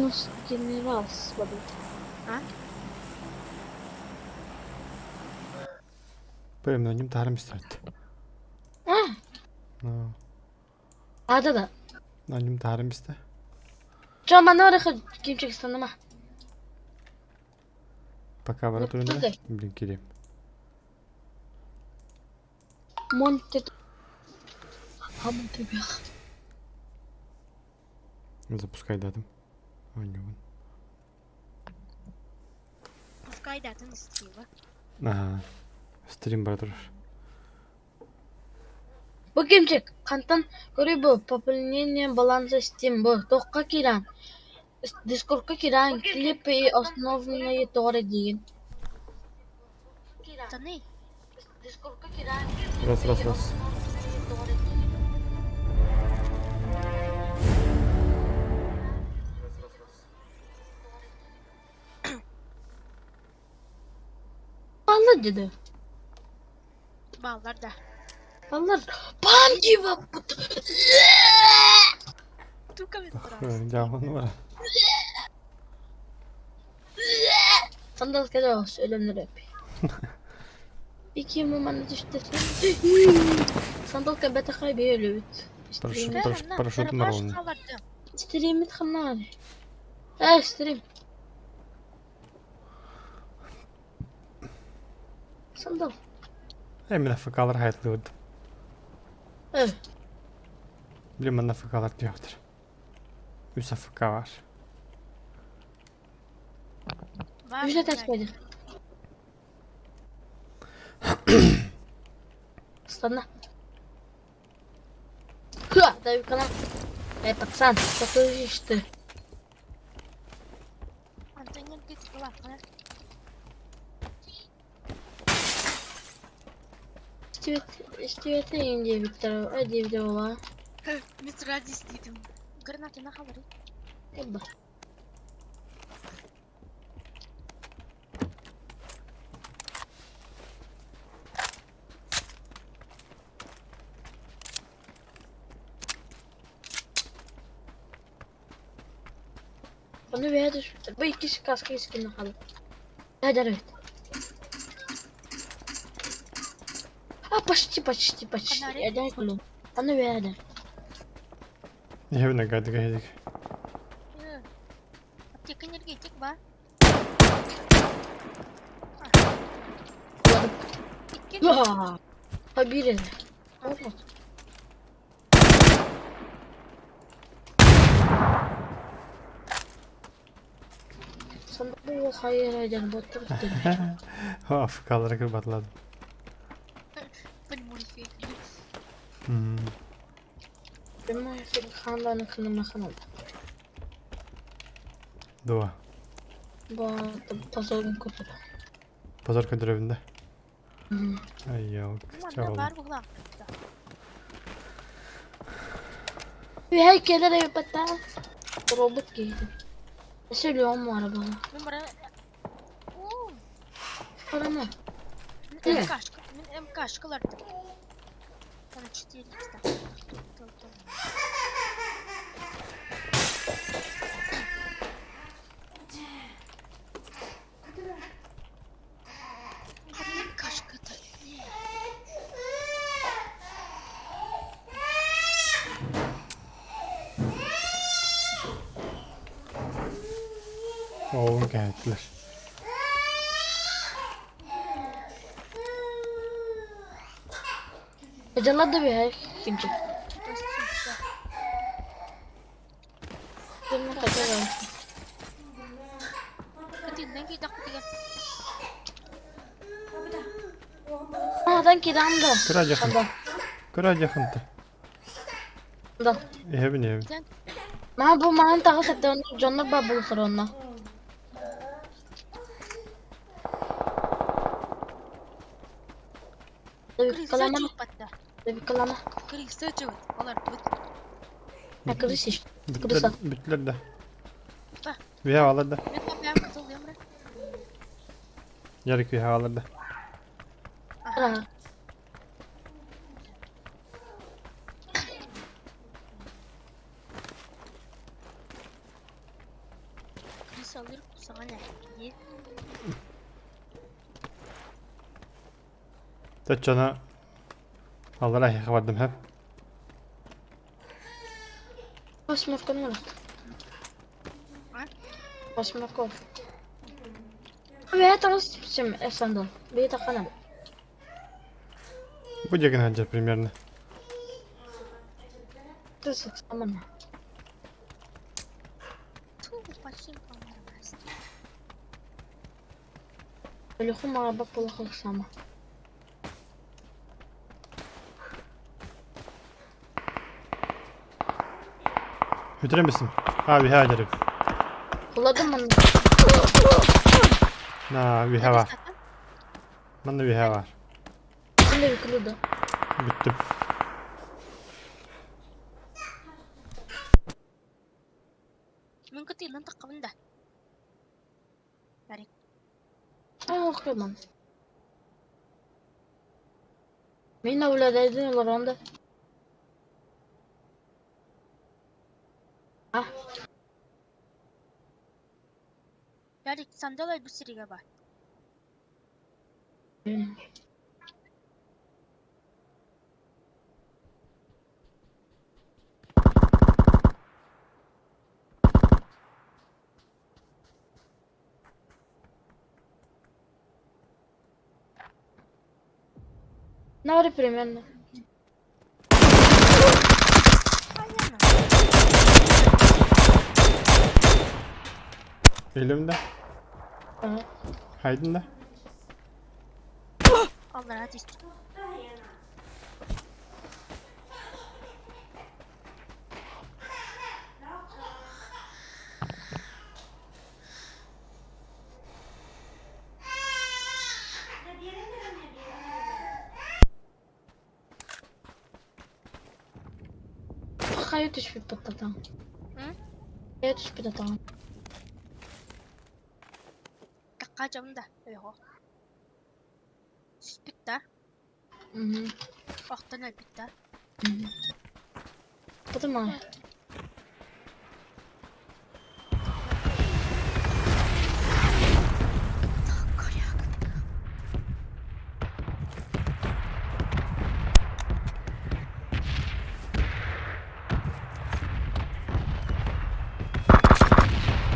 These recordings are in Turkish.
Minus generals babi. Ha? Böyle benim tarım isterdi. Ah, ada. Benim tarım iste. Coba mana oraya kim çeksin ama. Baka bana turunda. Güzel. Bilin gireyim. Monte. Monte bir. Запускай дадым. Oynuyorum. Пускай датын isteyva. Aha. Stream baradır. Bu kim çek? Kantan görüyor bu. Пополнение баланса Steam bu. Dokka kiran. Discord'a kiran. Klip основные doğru değil. Tani. Discord'a kiran. Раз. Vallahi dedi. Bağlar da. Vallahi bam gibi bu. Tuka bir duran. Cevabını var. Sandal kere söylemleri yapıyor. İki mumana düştü. Sandal kabete kaybıyor. Парашютым бар оның. Қаларды. Stream etxanlar. Stream. Sandal. Мен AFK'lar hayatlı oldu. Bilmem ben AFK'lar diyordur. 3 AFK var. Var. Ücret etmedi. Standa. Hıa, da bir kanal. Пацан, такой же ты. Антонин git kulak. İstiyete ince Виктор, hadi videola. Mr. Radis isteydim. Granatına kalır. Yabba. Onu veya düşmüştür. Bu ikisi kaskı iskini kalır. Hadi evet. Почти. Фонарик? Я дай кулу. Onu veya da. Evine geldik. Aptek energetik var. İki. Aa. Habire. Evet. Sen bu hayır botur demiş. AFK'lara kırbatladım. Ben modifiye edeyim. Benim senin kanlarını kınama kanalı. Dua. Bu pazarın kurtulu. Pazar köy evinde. Ay yok. Kumanda var bu lan. Bir heykeller evi pata. Robot giydim. Ne söylüyorum bu arabada? Numara. Oo. Para mı? Min kaşkılardı. Bana çıtı yedik de. Kaşkıdı. Oğlum geldiler. Acılar da bir her kimse. Benim kaçar var. Ketinden gidak ketinden. A'dan kiramda. Kıracak Sandal. Kıracak hıntı. Sandal. Evin. Ma bu man tağı sattı onu canlı babul sorunla. Tabii kalama. Çok battı. Tabii kalama. Kırıksa çok. Olar bu. Ne kırısı işte. Kırısa. Bütler de. Bak. Bir havalar da. Ben kapıya katılıyorum. Yarık bir havalar da. Aha. salır sana ne? İyi. Taçana Allah'a yakalardım hep. Osmarkov ne? Ha? Osmarkov. Ve tas şimdi efendim. Bir takalım. Будет гнать примерно. Тысяч, tamam. Tuh, почему помогает? Телефон araba плохо sama. Götürür müsün? Abi hadi. Buladım onu. Na bir hava. Bende bir hava var. Şimdi yıkıldı. Bittim. من قتيل منطقة من ده يعني Aa okuyamam. Min avladaydın yıllar onda. Ah. يعني صندوق بسري جبا Ne var примерно? Aynen. Elimde. Aha. Haydın da. Allah razı olsun. Hayat iş bir patlatam. Hı? Hayat iş bir patlatam. Dakika من ده ايه هو سبيتا Mhm. وقتنا البيتا Mhm. Patlamam. كورياك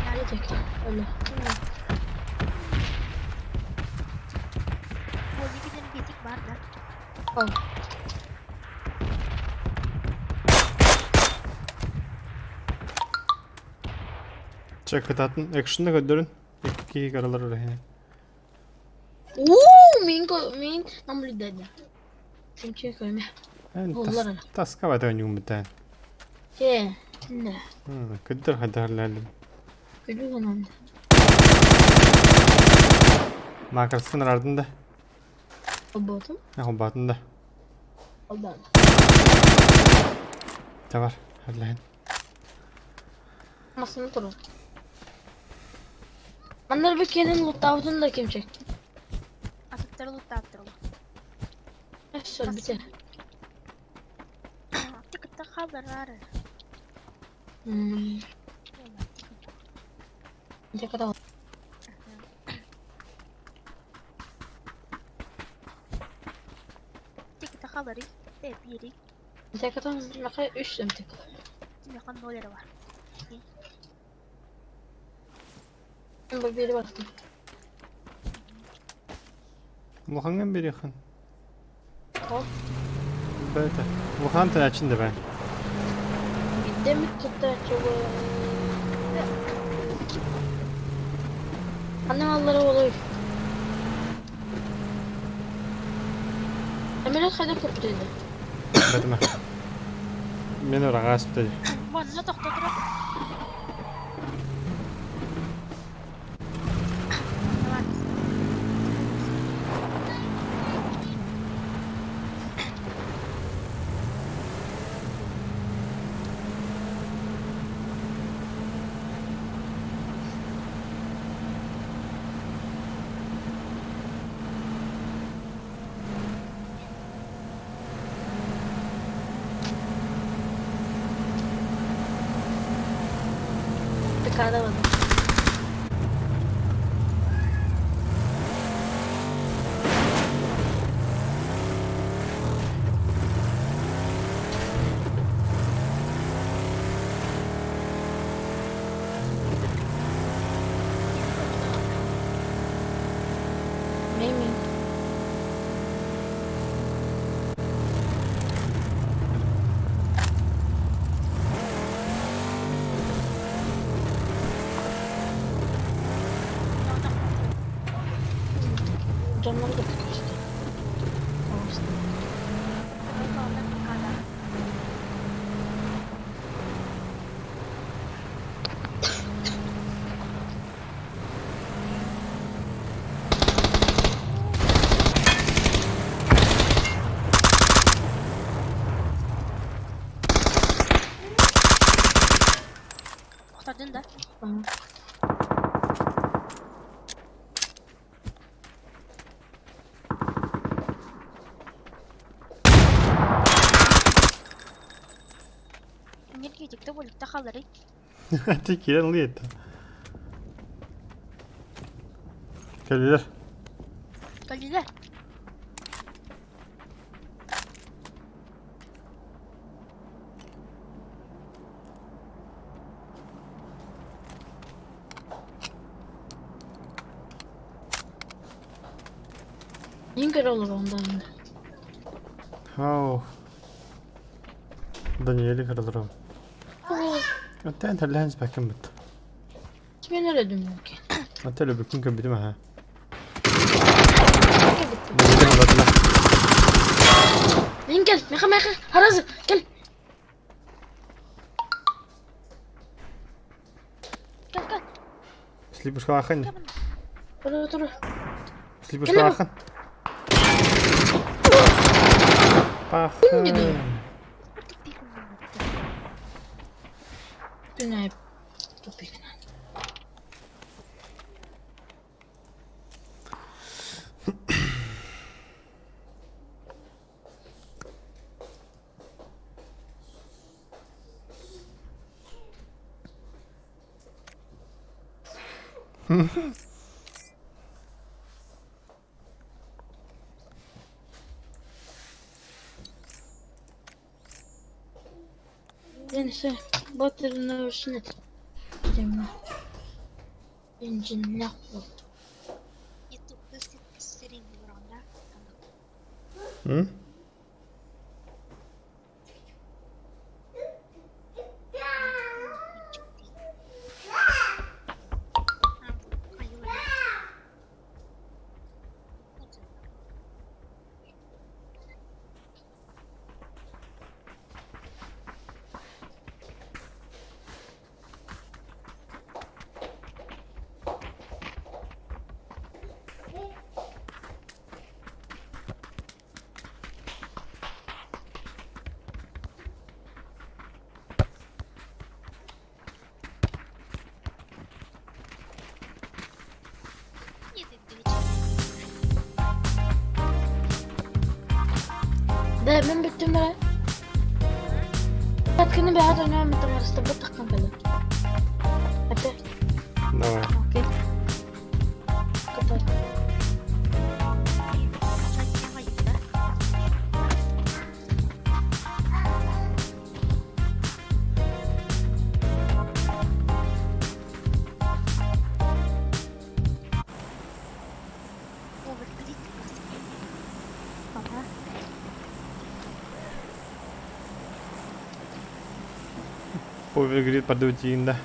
Gelecek. Öyle. هو اللي كده بيتك باردة Al. Çakıt atın. Action'da götürün. İki karalar oraya. Min namulidadı. Çünkü koyma. Yani Kollar. tas kavada oynuyorum bir tane. Ne? Kıdır hadi halledim. Gülü kanalda. Markasının ardında. Abadım. Ne o batında. Abadım. Ne var? Halleyin. Masını durun. Manlar bir kenin loot'unu da kim çekti? أفكر له تعبتر له Söyle bir de. أعطيك التخابر رارة Ne kadar? أعطيك التخابري إيه بيري Ne kadar? Ne kadar? 3 semtik. يقن دولار واحد Ben biri bastım. Bu hangi biri yakın? Al. Böyle. Bu hangi içinde ben? Gitti mi tuttu çubuğu? Annem alları olur. Emre hadi kurtuldu. Bedme. Beni oraya asıptı. وانا تحت تضرب Bir kadar var. Camları da bitmişti. Kurtardın da. Tamam. Nereye gidecek bu ligde kalırız. Tekiyle oluyor yetti. Geldiler. Geldiler. İngir olur ondan yine. Oh. Danieli kırılır o. Hatta enterler henüz bakın bitti. Kimi nereye dönüyor ki? Hatta öyle bakın ki bitim ha. Nereye gitti? Danieli kırıldılar. Lan gel. Meka. Harazı. Gel. Gel. Sleep şu akın. Dur. Sleep Gel şu lan. akın. Bakın. Dünya hep. Topik. Neyse. Batırını ölsün et. Dedim İncin ne oldu? YouTube stream burada. Hı? ده من بالتمرة كأني بهذا النوع من التمرة استبدت كم كذا حتى Давай. اوكي كتر Poi vi grid pada ujian dah.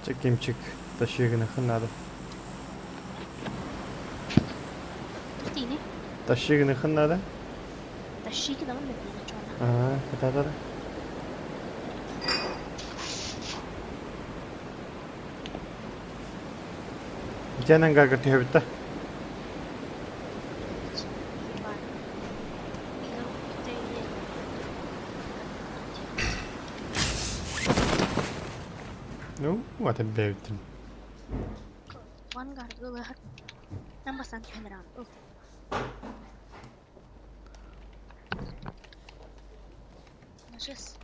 Çekeyim çık. Taşıyıgını hınadı. Tini, Taşıyıgını hınadı. taşı ki zaman bekliyor çoğuna. Aha, kata da. Jangan gak kerti habis dah. No, ada bevtin. One guard go ahead. Number sun came around. Oh. Just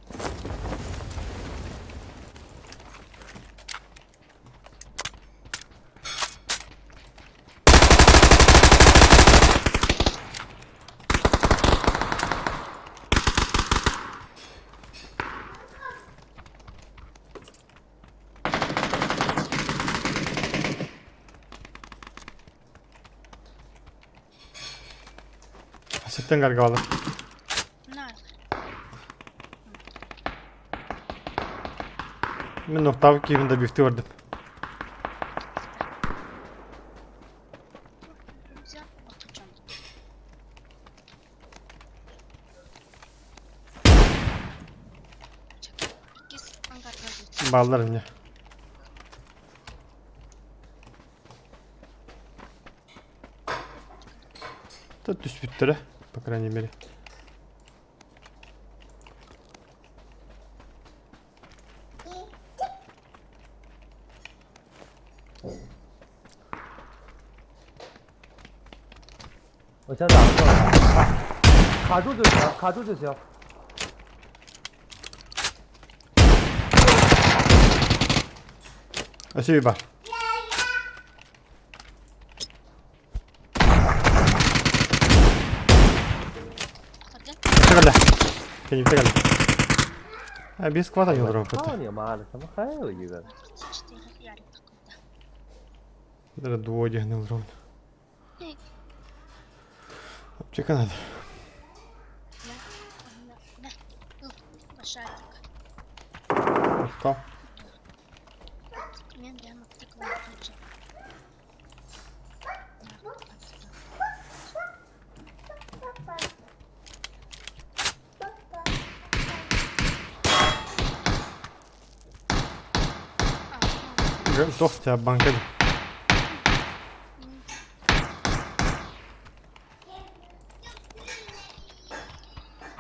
Biften gargalı. Нар. Ben noktalık keyfinde bifte gördüm. Взял, отключен. Кис ангарга жить. Bağlarım ya. Тут düz bittere. По крайней мере.我先打过来，卡住就行，卡住就行。 Aşağı bir bak. Ходил? Tekrar. Kendim tekrar. Ha bir squad yok orada. 操你妈的，怎么还有一个？ 4 ярик такой-то. Даже двоє не ровно. Чекай надо. Да. Большая така. Что? Мен прямо втыкла тут же. Сдох тебя банка.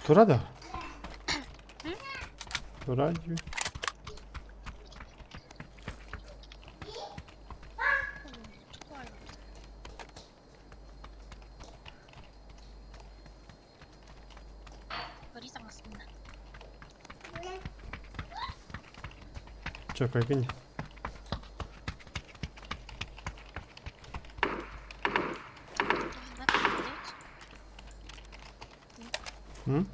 Тура да? Тура gibi. Горит астында. Çok yakın. Hı?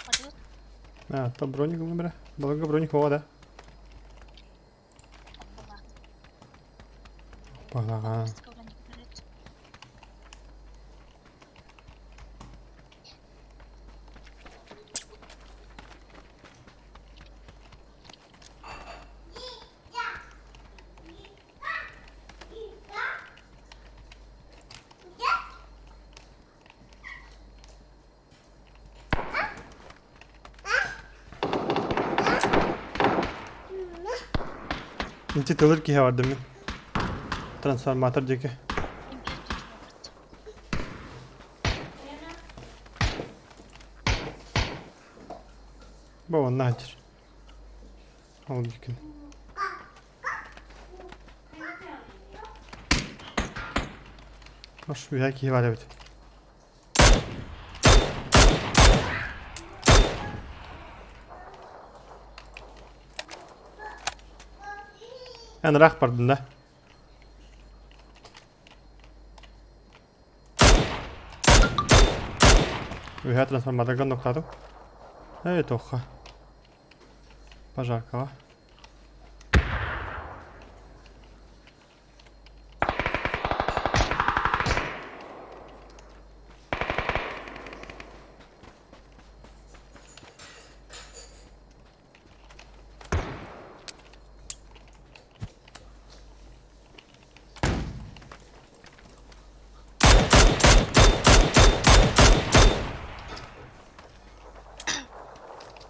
Ходил? Ha, tam броник выбора. Благо броник вода. Погнага. Скоро не горит. İnci tılır ki vardı mı? Transformatör deki. Bu onun hacır. Al dikini. Hoş bir haki var evet. Yani rak pardon da. Вига трансформатор нокладу. Тоха. Пожаркова.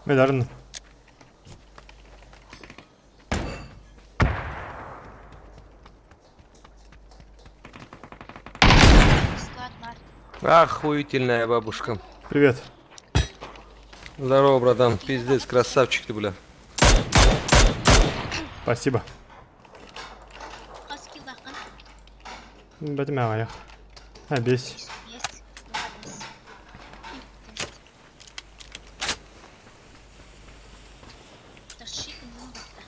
Медарın. Склад бар. Охуительная бабушка. Привет. Здорово, братан. Пиздец, красавчик ты, бля. Спасибо. Хаски жақын. Бәтім ағаяқ. Ha 5. Есть. Ладно. Тащи инвентарь.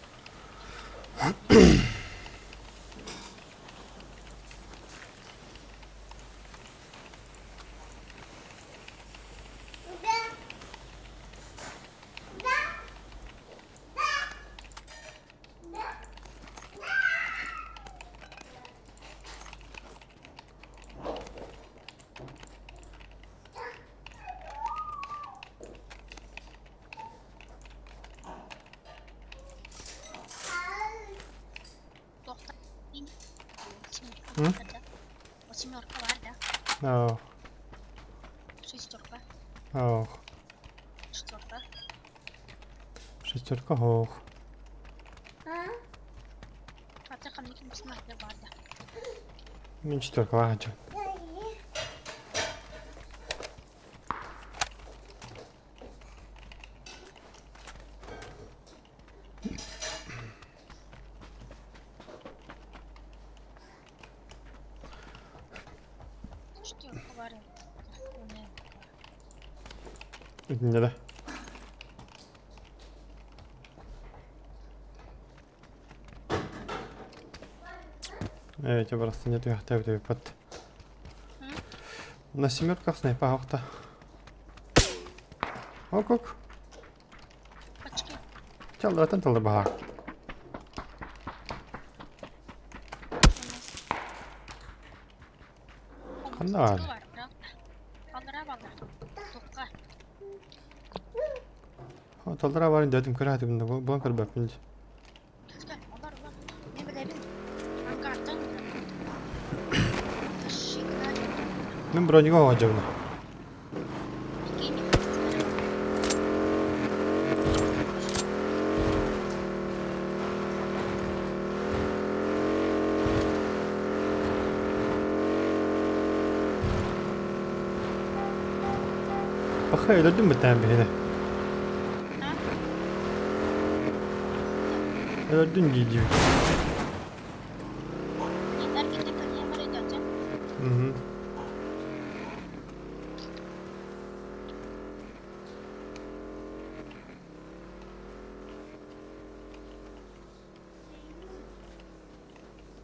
Hı? O simyorka var da. Oh. Шестерка. Oh. Четверка. Шестерка hoch. Hatta kamlikin bismillah var da. Мен четверка var. Четверка var. O ne? İkinci de. Evet, я просто нету я хотя под. На семерках снайпа хохта. Ок. Kaçki. Çaldıran taldı bahar. Kanda var. Var bırak. Kaldıra baldır. Tukka. Taldıra var dedim kıraatim bunda. Bu kadar bakınca. Gel. Onlar. Ne bileyim. Hangi artan mı? Taşıyla. Ben bronyoga olacağım. İkini. Bakı öldürdün mü sen beni? Ha? Öldürdün cici. Yeter ki de kaliye var edeceğim. Hı.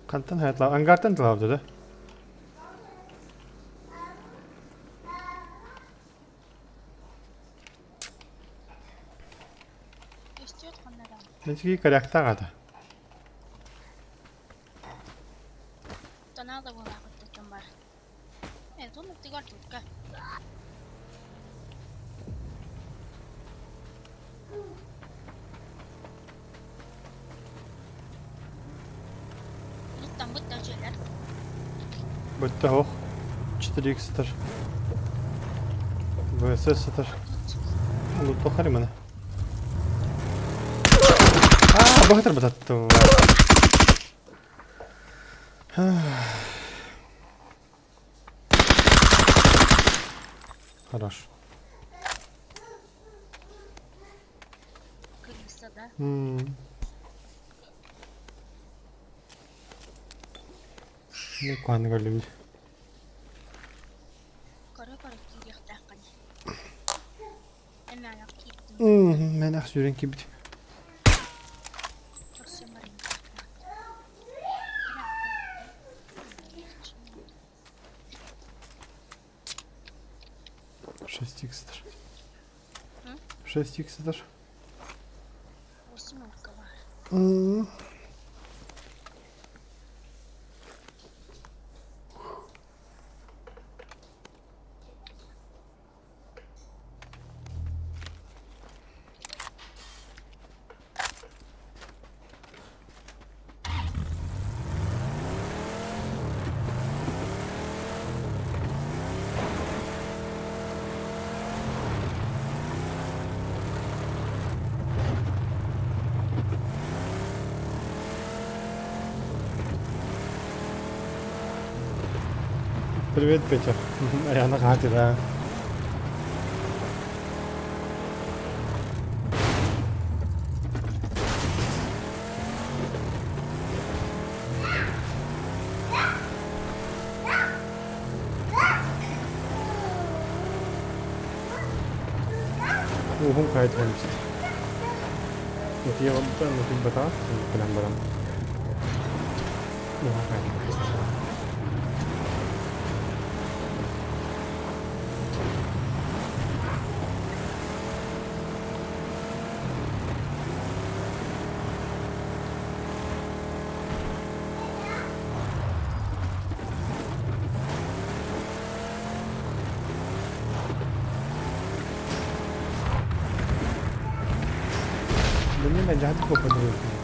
Kantan hayatlar. Angartan tlavdı da. İstiyor kanlara. Nechiki karakta gada. Tanah da bu vakit tuttum var. Itu nanti gua tukka. Lütfen bu da şeyler. Bitti hoch. 4x-тер. VSS-тер. Лут тохари mana. Бахтар бататты. Хорош. Kıyısı da. Ne kuanı gördüm. Kara kara kıyıya takkan. Hemen ayak gittim. Ben aksiyonun gibi. Kurşunlarım. 6x-тер. Hı? 6x-тер. O simyorka var. Привет, Петя. Ayağına katil ha. Ruhum kaydetmemişti. Diye ben mungkin bata penambaran. Ruhum kaydetmemişti. Sebenarnya nggak jahat kok pada waktu itu.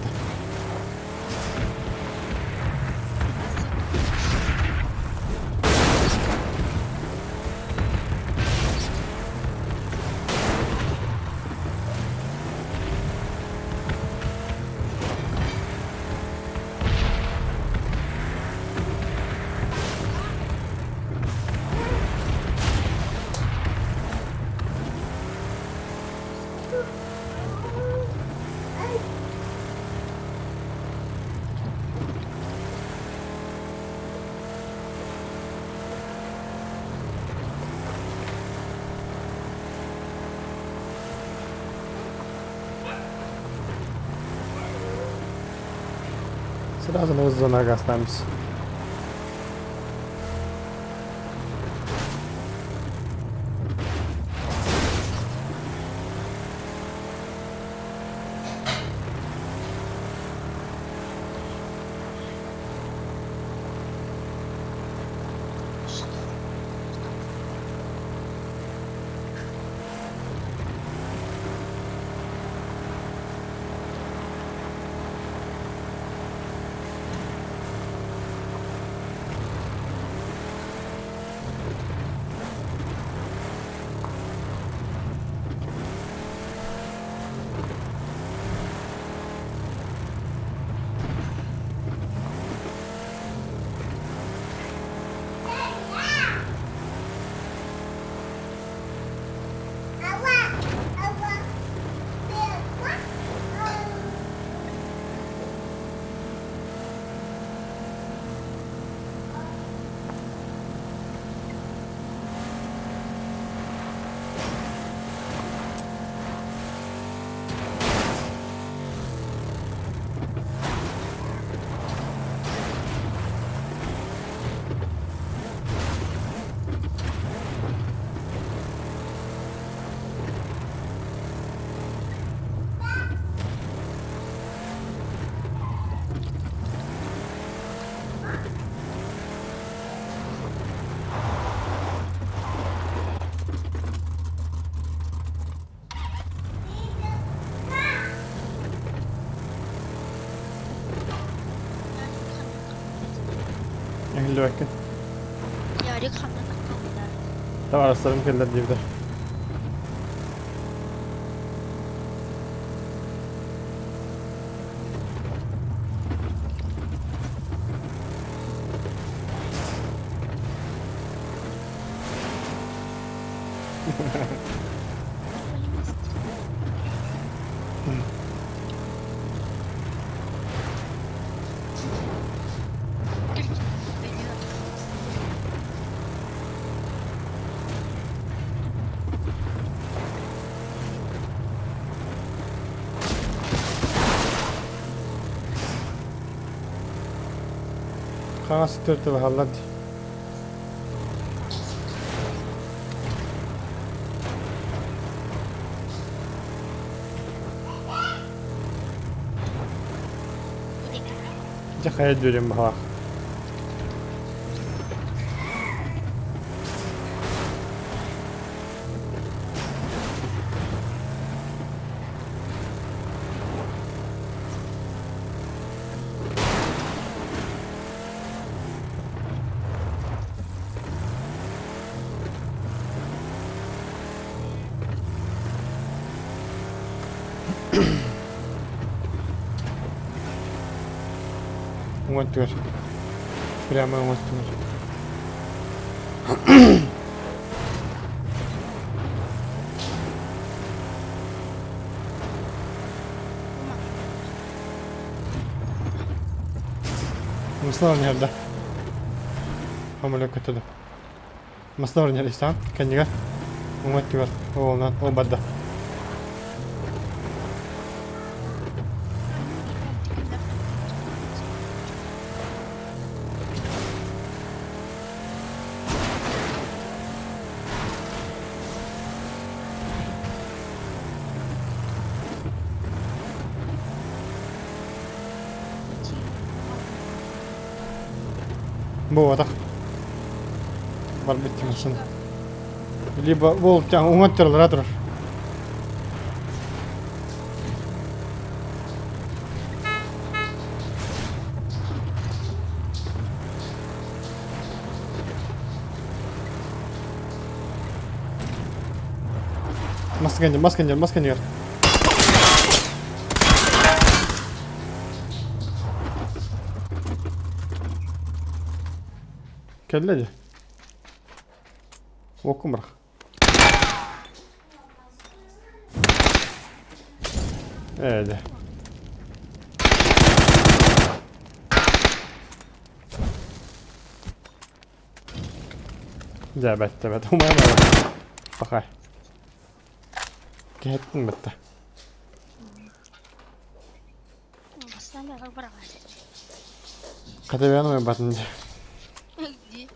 Сразу на за нога останемся. Ehli vakit. Yarı kamdan akıllılar. Tamam araslarım keller diye bir de. Kana sıtırtı ve hallat. Cakaya diyorum bak. Уматыр. Прямо уматыр. Маслар nerede? Hamile kötüdü. Maslар nerede İhsan? Kendine. Umutlu oğlan o badda. Bu ada. Var bitti misin? Либо волк тян уматтырылар атыр. Масканер. Kelledi. Okum bırak. Evet. Evet. Umaya bak. Bakay. Gittin bitti. Bastan beri bırak. Катавяну я батынды. Где?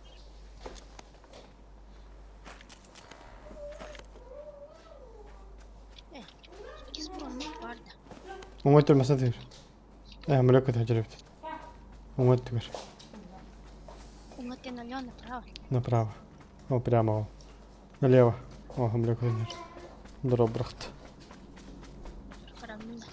Скиз бұрынның бар да. Оңой тұрмаса тегір. Мүлек көте жүріпті. Оңой тегір. Оңа тен налево направо. Направо. О, прямо. О. Налево. О, мүлек көте жүріпті. Дұру бұрақты. Қарамын.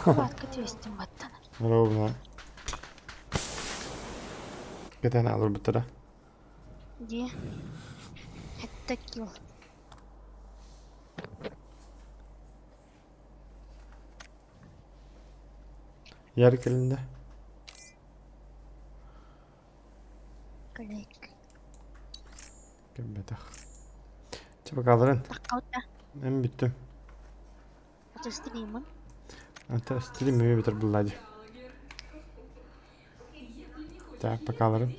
Схватка 200 баттан. Ровно. Кетен алыр бұттыра. Где? Это килл. Yer kelinde. Коллег. Кембетақ. Чапа қалырын. Таққаута. Мен біттім. Аты стримін. Ата стрим бітір бұллады. Так, пока алырын.